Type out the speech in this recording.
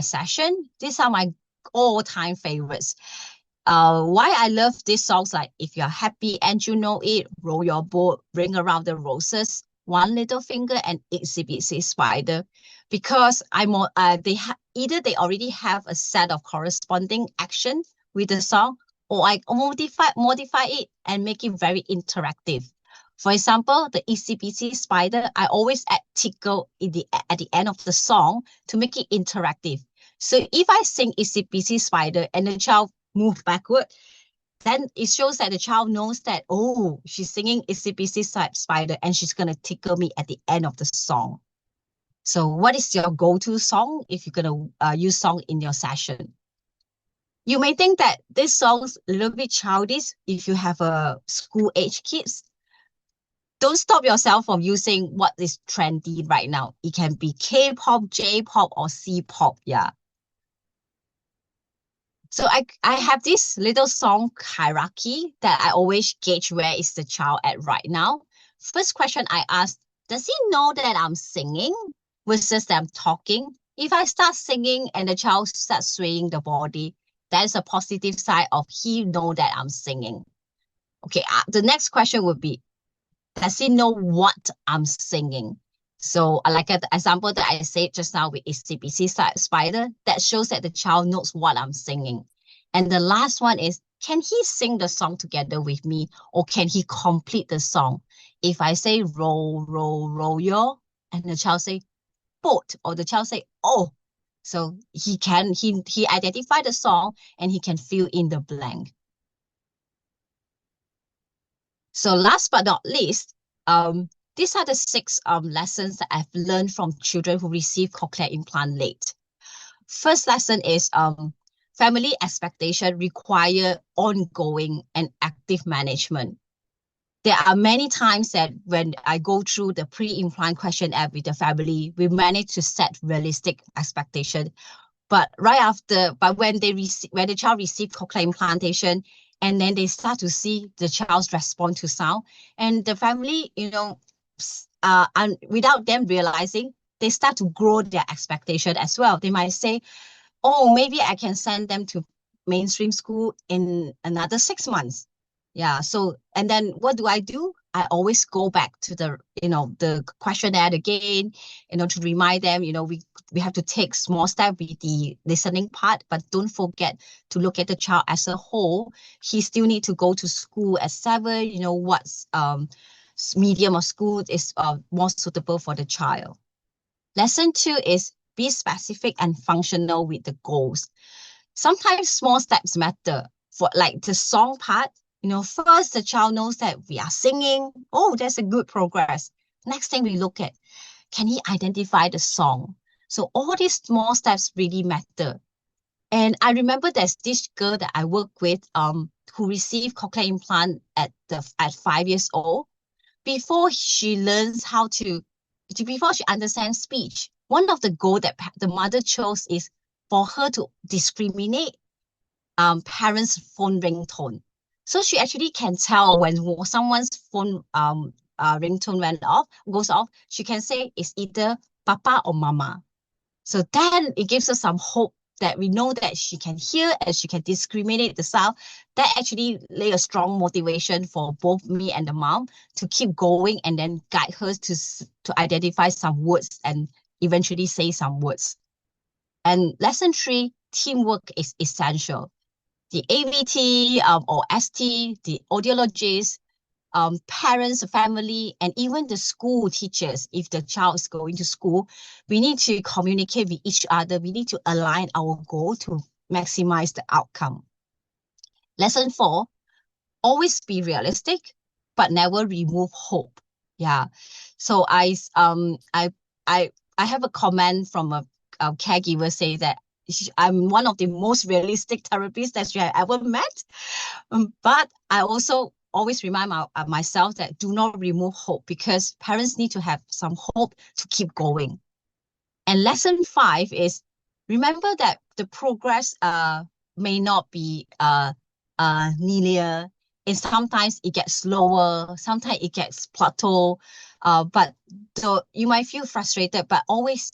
session. These are my all-time favorites. Why I love these songs, like If You're Happy and You Know It, Roll Your Boat, Ring Around the Roses, One Little Finger, and Itsy Bitsy Spider, because either they already have a set of corresponding action with the song, or I modify it and make it very interactive. For example, the Itsy Bitsy Spider, I always add tickle at the end of the song to make it interactive. So if I sing Itsy Bitsy Spider and the child move backward, then it shows that the child knows that, oh, she's singing Itsy Bitsy Spider and she's going to tickle me at the end of the song. So what is your go-to song if you're going to use song in your session? You may think that this song's a little bit childish if you have a school-age kids. Don't stop yourself from using what is trendy right now. It can be K-pop, J-pop, or C-pop, yeah. So I have this little song hierarchy that I always gauge where is the child at right now. First question I ask, does he know that I'm singing versus that I'm talking? If I start singing and the child starts swaying the body, that is a positive sign of he know that I'm singing. Okay, the next question would be, does he know what I'm singing? So like the example that I said just now with Itsy Bitsy Spider, that shows that the child knows what I'm singing. And the last one is, can he sing the song together with me, or can he complete the song? If I say roll, roll, roll yo, and the child say boat, or the child say oh, so he identify the song and he can fill in the blank. So last but not least, these are the 6 lessons that I've learned from children who receive cochlear implant late. First lesson is family expectation require ongoing and active management. There are many times that when I go through the pre-implant questionnaire with the family, we manage to set realistic expectation. But when the child receives cochlear implantation, and then they start to see the child's response to sound, and the family, and without them realizing, they start to grow their expectation as well. They might say, oh, maybe I can send them to mainstream school in another 6 months. Yeah. So, and then what do? I always go back to the questionnaire again, to remind them, we have to take small steps with the listening part, but don't forget to look at the child as a whole. He still need to go to school at 7, what's medium of school is more suitable for the child. Lesson 2 is be specific and functional with the goals. Sometimes small steps matter. For like the song part, first the child knows that we are singing. Oh, that's a good progress. Next thing we look at, can he identify the song? So all these small steps really matter. And I remember there's this girl that I work with who received cochlear implant at 5 years old. Before she understands speech, one of the goals that the mother chose is for her to discriminate parents' phone ringtone. So she actually can tell when someone's phone ringtone goes off, she can say it's either papa or mama. So then it gives us some hope that we know that she can hear and she can discriminate the sound. That actually lay a strong motivation for both me and the mom to keep going and then guide her to identify some words and eventually say some words. And lesson 3, teamwork is essential. The AVT or ST, the audiologists, parents, family, and even the school teachers, if the child is going to school, we need to communicate with each other. We need to align our goal to maximize the outcome. Lesson 4, always be realistic, but never remove hope. Yeah. So I have a comment from a caregiver say that I'm one of the most realistic therapists that she has ever met. But I also always remind myself that do not remove hope, because parents need to have some hope to keep going. And lesson 5 is remember that the progress may not be linear, and sometimes it gets slower, sometimes it gets plateau. But so you might feel frustrated, but always